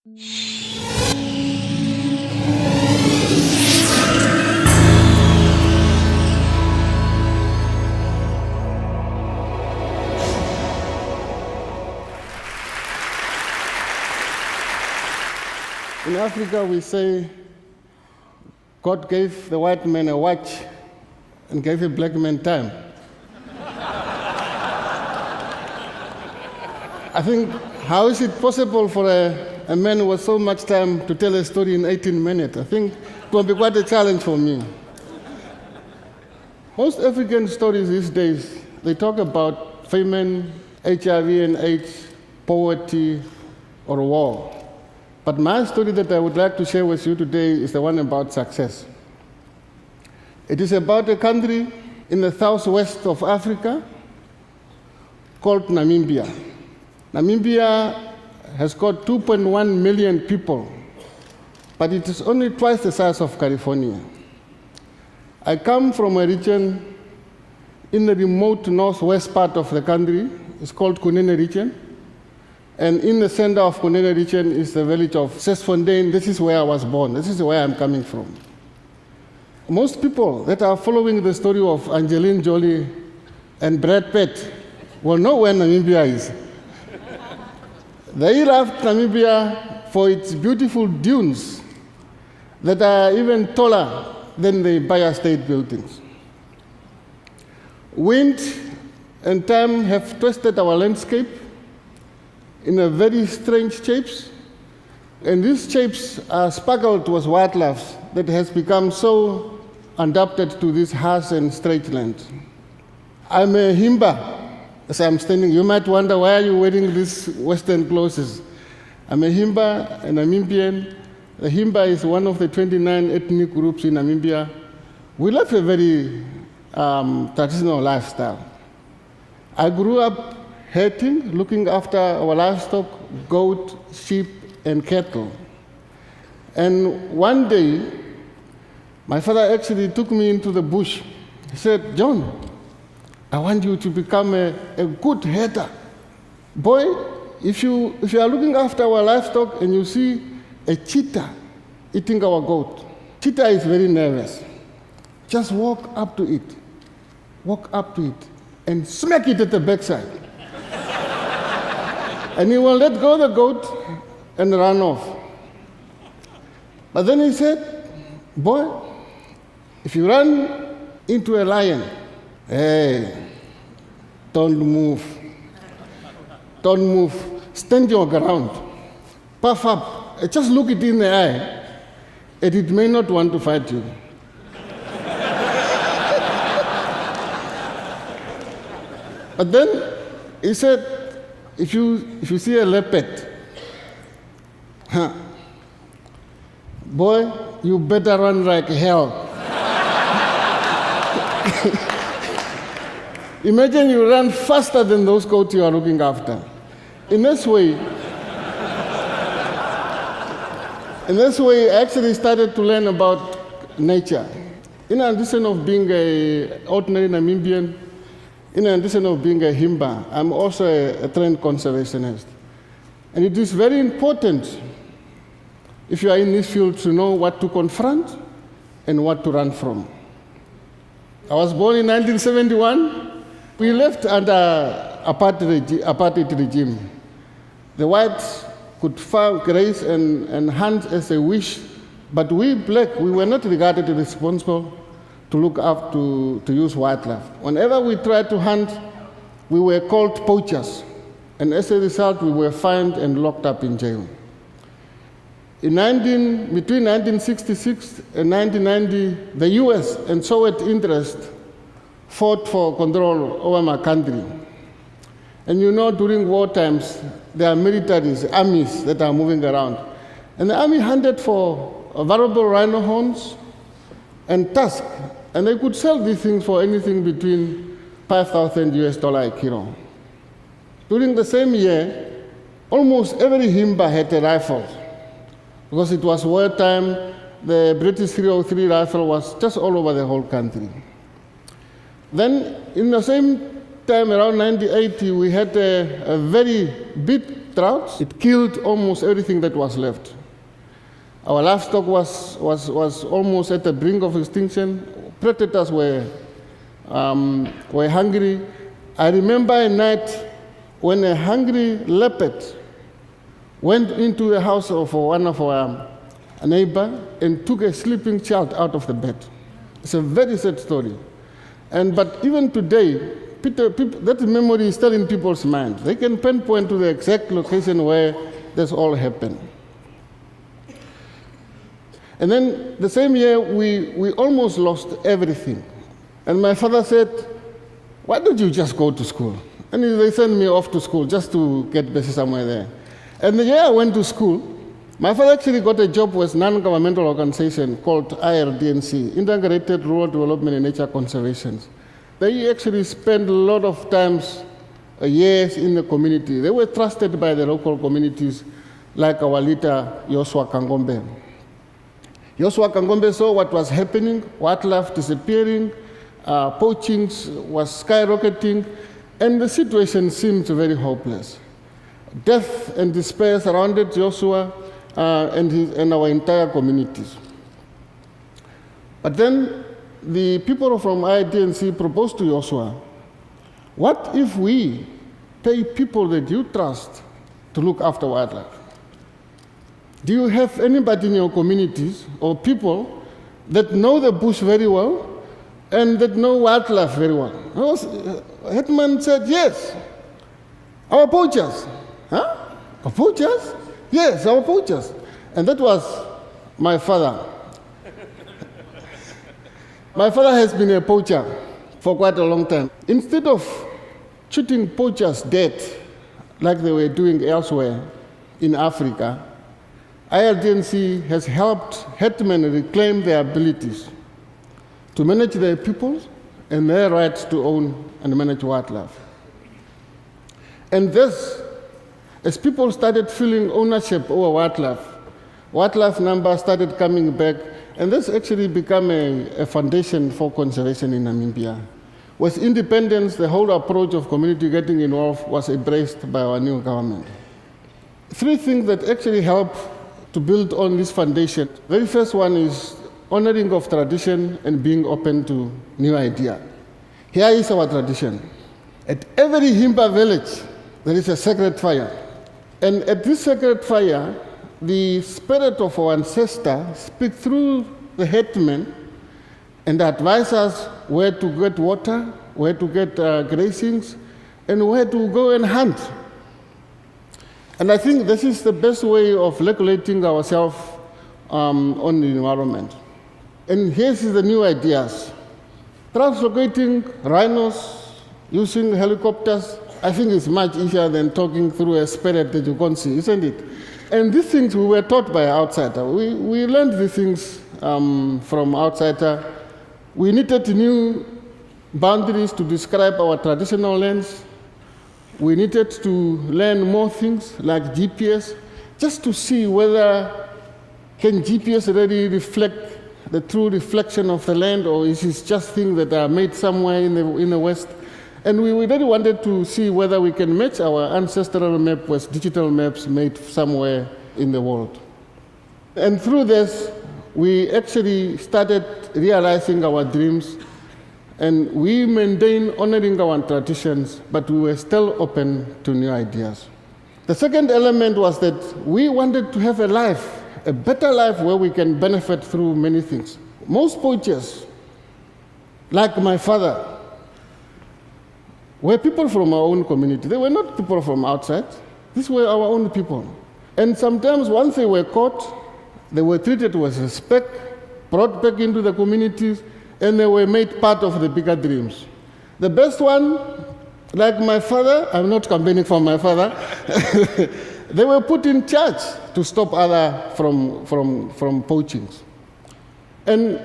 In Africa, we say God gave the white man a watch and gave a black man time. I think, how is it possible for a man with so much time to tell a story in 18 minutes? I think it will be quite a challenge for me. Most African stories these days, they talk about famine, HIV and AIDS, poverty, or war. But my story that I would like to share with you today is the one about success. It is about a country in the southwest of Africa called Namibia. Namibia has got 2.1 million people, but it is only twice the size of California. I come from a region in the remote northwest part of the country. It's called Kunene region. And in the center of Kunene region is the village of Sesfontein. This is where I was born. This is where I'm coming from. Most people that are following the story of Angelina Jolie and Brad Pitt will know where Namibia is. They love Namibia for its beautiful dunes that are even taller than the Empire State Buildings. Wind and time have twisted our landscape in a very strange shapes, and these shapes are speckled with wildlife that has become so adapted to this harsh and strange land. I'm a Himba, as I'm standing. You might wonder, why are you wearing these Western clothes? I'm a Himba, a Namibian. The Himba is one of the 29 ethnic groups in Namibia. We live a very traditional lifestyle. I grew up herding, looking after our livestock, goat, sheep, and cattle. And one day, my father actually took me into the bush. He said, "John, I want you to become a good herder. Boy, if you are looking after our livestock and you see a cheetah eating our goat, cheetah is very nervous. Just walk up to it, and smack it at the backside. And he will let go of the goat and run off." But then he said, "Boy, if you run into a lion, hey, don't move. Stand your ground. Puff up. Just look it in the eye, and it may not want to fight you." But then he said, if you see a leopard, boy, you better run like hell. Imagine you run faster than those goats you are looking after. In this way, I actually started to learn about nature. In addition of being an ordinary Namibian, in addition of being a Himba, I'm also a trained conservationist. And it is very important, if you are in this field, to know what to confront and what to run from. I was born in 1971. We left under apartheid regime. The whites could farm, graze, and hunt as they wish, but we black, we were not regarded as responsible to look up to use wildlife. Whenever we tried to hunt, we were called poachers, and as a result, we were fined and locked up in jail. Between 1966 and 1990, the US and Soviet interest fought for control over my country. And you know, during war times, there are militaries, armies that are moving around. And the army hunted for valuable rhino horns and tusks, and they could sell these things for anything between $5,000 a kilo. During the same year, almost every Himba had a rifle, because it was wartime. The British 303 rifle was just all over the whole country. Then, in the same time, around 1980, we had a very big droughts. It killed almost everything that was left. Our livestock was almost at the brink of extinction. Predators were hungry. I remember a night when a hungry leopard went into the house of one of our neighbor and took a sleeping child out of the bed. It's a very sad story. But even today, that memory is still in people's minds. They can pinpoint to the exact location where this all happened. And then the same year, we almost lost everything. And my father said, why don't you just go to school? And they sent me off to school just to get busy somewhere there. And the year I went to school, my father actually got a job with a non-governmental organization called IRDNC, Integrated Rural Development and Nature Conservation. They actually spent a lot of times, years in the community. They were trusted by the local communities, like our leader, Joshua Kangombe. Joshua Kangombe saw what was happening, wildlife disappearing, poaching was skyrocketing, and the situation seemed very hopeless. Death and despair surrounded Joshua and our entire communities. But then the people from IDNC proposed to Joshua, what if we pay people that you trust to look after wildlife? Do you have anybody in your communities or people that know the bush very well and that know wildlife very well? Hetman said, yes, our poachers. Huh? Our poachers? Yes, our poachers. And that was my father. My father has been a poacher for quite a long time. Instead of shooting poachers dead like they were doing elsewhere in Africa, IRDNC has helped headmen reclaim their abilities to manage their people and their rights to own and manage wildlife. And this, as people started feeling ownership over wildlife numbers started coming back, and this actually became a foundation for conservation in Namibia. With independence, the whole approach of community getting involved was embraced by our new government. Three things that actually help to build on this foundation. The very first one is honoring of tradition and being open to new ideas. Here is our tradition. At every Himba village, there is a sacred fire. And at this sacred fire, the spirit of our ancestor speaks through the headmen and advise us where to get water, where to get grazings, and where to go and hunt. And I think this is the best way of regulating ourselves on the environment. And here's the new ideas. Translocating rhinos using helicopters, I think it's much easier than talking through a spirit that you can't see, isn't it? And these things we were taught by an outsider. We learned these things from outsider. We needed new boundaries to describe our traditional lands. We needed to learn more things like GPS, just to see whether can GPS really reflect the true reflection of the land, or is it just things that are made somewhere in the West? And we really wanted to see whether we can match our ancestral map with digital maps made somewhere in the world. And through this, we actually started realizing our dreams, and we maintained honoring our traditions, but we were still open to new ideas. The second element was that we wanted to have a life, a better life where we can benefit through many things. Most poachers, like my father, were people from our own community. They were not people from outside. These were our own people. And sometimes once they were caught, they were treated with respect, brought back into the communities, and they were made part of the bigger dreams. The best one, like my father, I'm not campaigning for my father, they were put in charge to stop others from poaching. And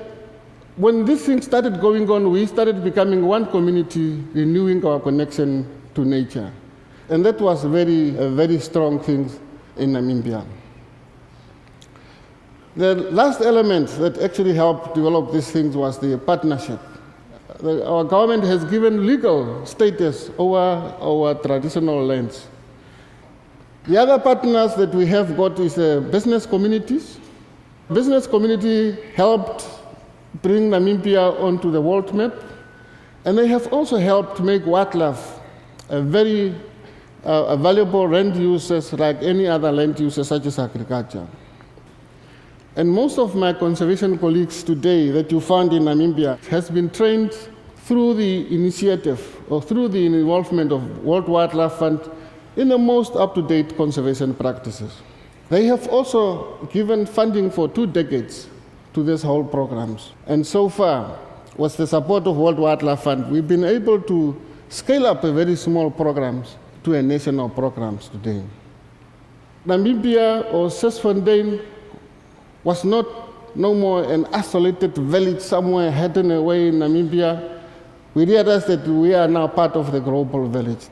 when this thing started going on, we started becoming one community, renewing our connection to nature. And that was a very strong thing in Namibia. The last element that actually helped develop these things was the partnership. Our government has given legal status over our traditional lands. The other partners that we have got is business communities. Business community helped bring Namibia onto the world map, and they have also helped make wildlife a very valuable land uses like any other land uses such as agriculture. And most of my conservation colleagues today that you find in Namibia has been trained through the initiative or through the involvement of World Wildlife Fund in the most up-to-date conservation practices. They have also given funding for 2 decades to these whole programs. And so far, with the support of World Wildlife Fund, we've been able to scale up a very small programs to a national programs today. Namibia or Sesfontein was no more an isolated village somewhere hidden away in Namibia. We realized that we are now part of the global village.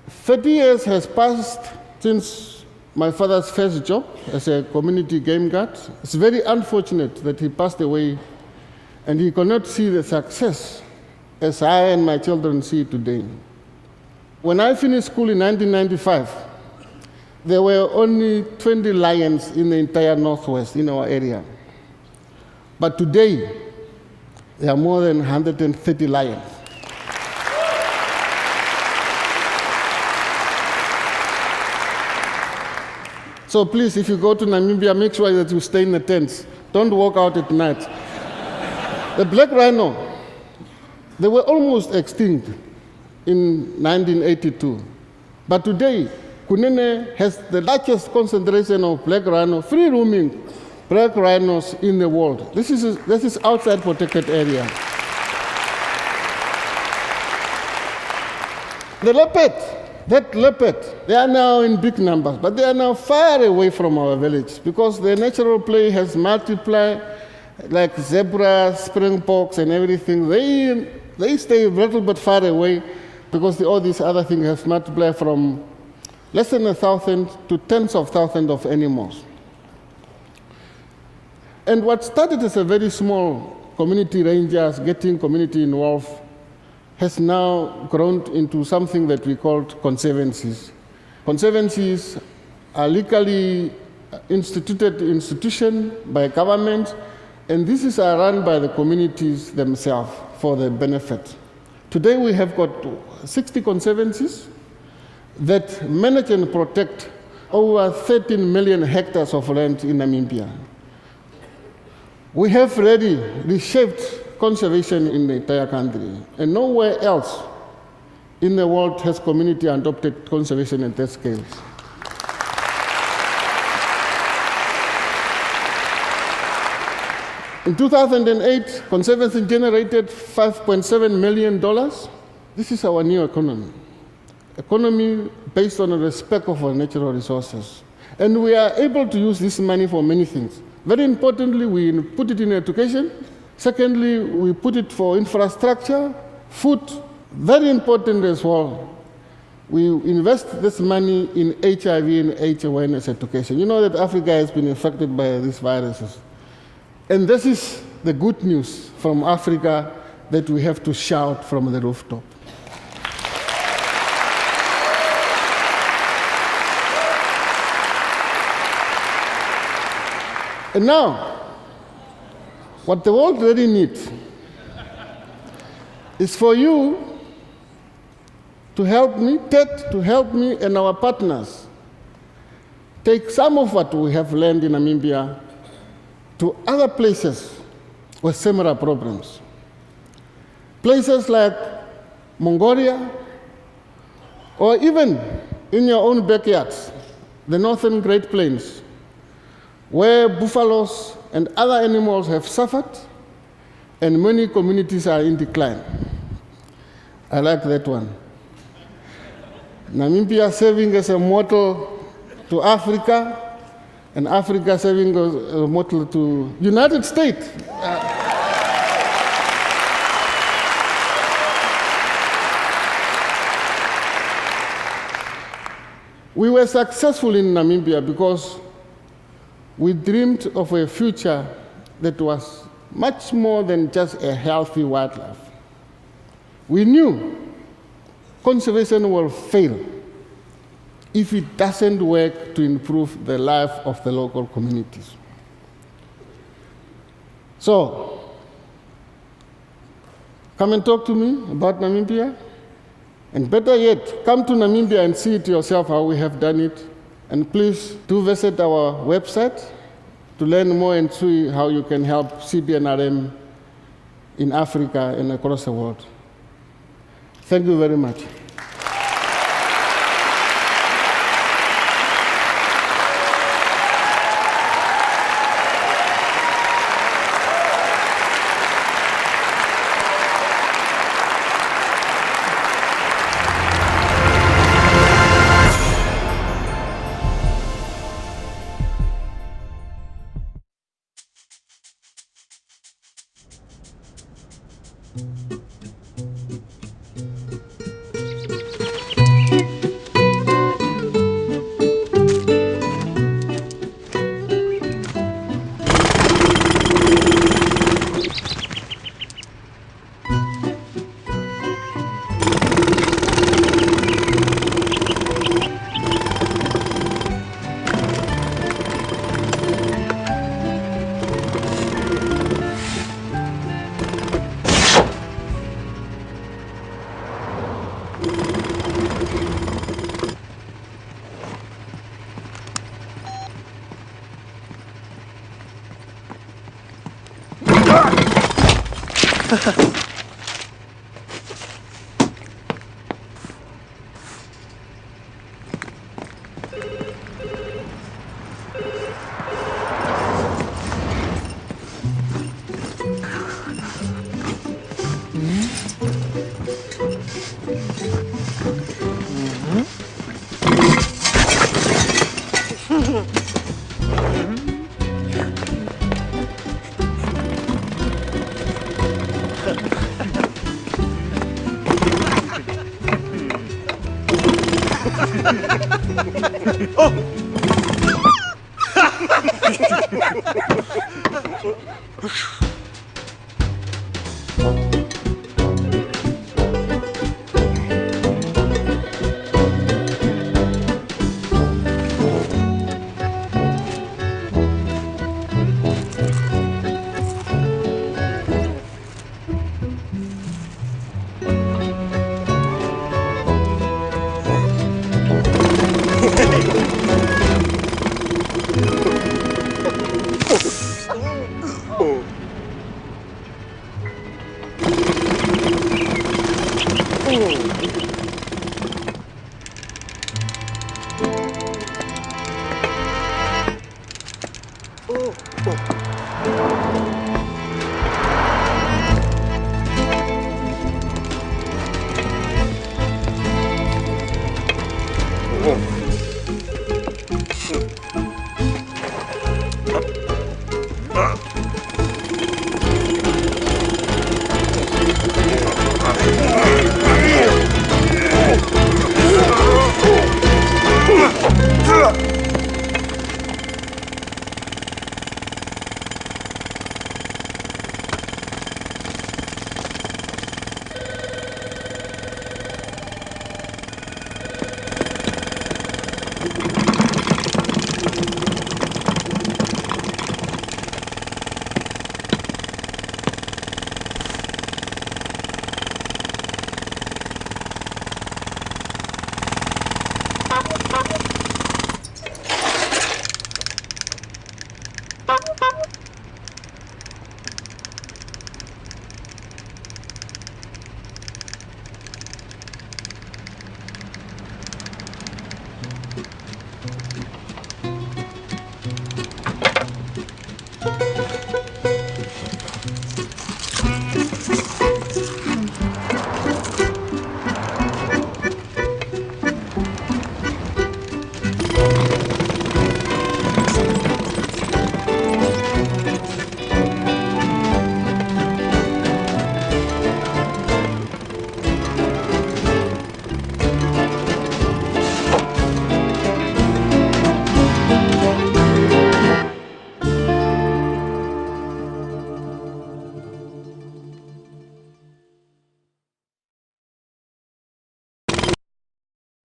30 years has passed since my father's first job as a community game guard. It's very unfortunate that he passed away and he could not see the success as I and my children see today. When I finished school in 1995, there were only 20 lions in the entire Northwest in our area. But today, there are more than 130 lions. So please, if you go to Namibia, make sure that you stay in the tents. Don't walk out at night. The black rhino, they were almost extinct in 1982. But today, Kunene has the largest concentration of black rhino, free roaming black rhinos in the world. This is outside protected area. The leopard, they are now in big numbers, but they are now far away from our village because their natural prey has multiplied, like zebras, springboks, and everything. They stay a little bit far away because all these other things have multiplied from less than 1,000 to tens of thousands of animals. And what started as a very small community rangers getting community involved has now grown into something that we call conservancies. Conservancies are legally instituted institution by government, and this is run by the communities themselves for their benefit. Today we have got 60 conservancies that manage and protect over 13 million hectares of land in Namibia. We have already reshaped conservation in the entire country, and nowhere else in the world has community adopted conservation at that scale. In 2008, conservation generated $5.7 million. This is our new economy based on the respect of our natural resources. And we are able to use this money for many things. Very importantly, we put it in education. Secondly, we put it for infrastructure, food. Very important as well, we invest this money in HIV and AIDS awareness education. You know that Africa has been affected by these viruses. And this is the good news from Africa that we have to shout from the rooftop. And now, what the world really needs is for you to help me, Ted, to help me and our partners take some of what we have learned in Namibia to other places with similar problems. Places like Mongolia, or even in your own backyards, the northern Great Plains, where buffaloes and other animals have suffered, and many communities are in decline. I like that one. Namibia serving as a model to Africa, and Africa serving as a model to United States. We were successful in Namibia because we dreamed of a future that was much more than just a healthy wildlife. We knew conservation will fail if it doesn't work to improve the life of the local communities. So, come and talk to me about Namibia. And better yet, come to Namibia and see it yourself how we have done it. And please do visit our website to learn more and see how you can help CBNRM in Africa and across the world. Thank you very much.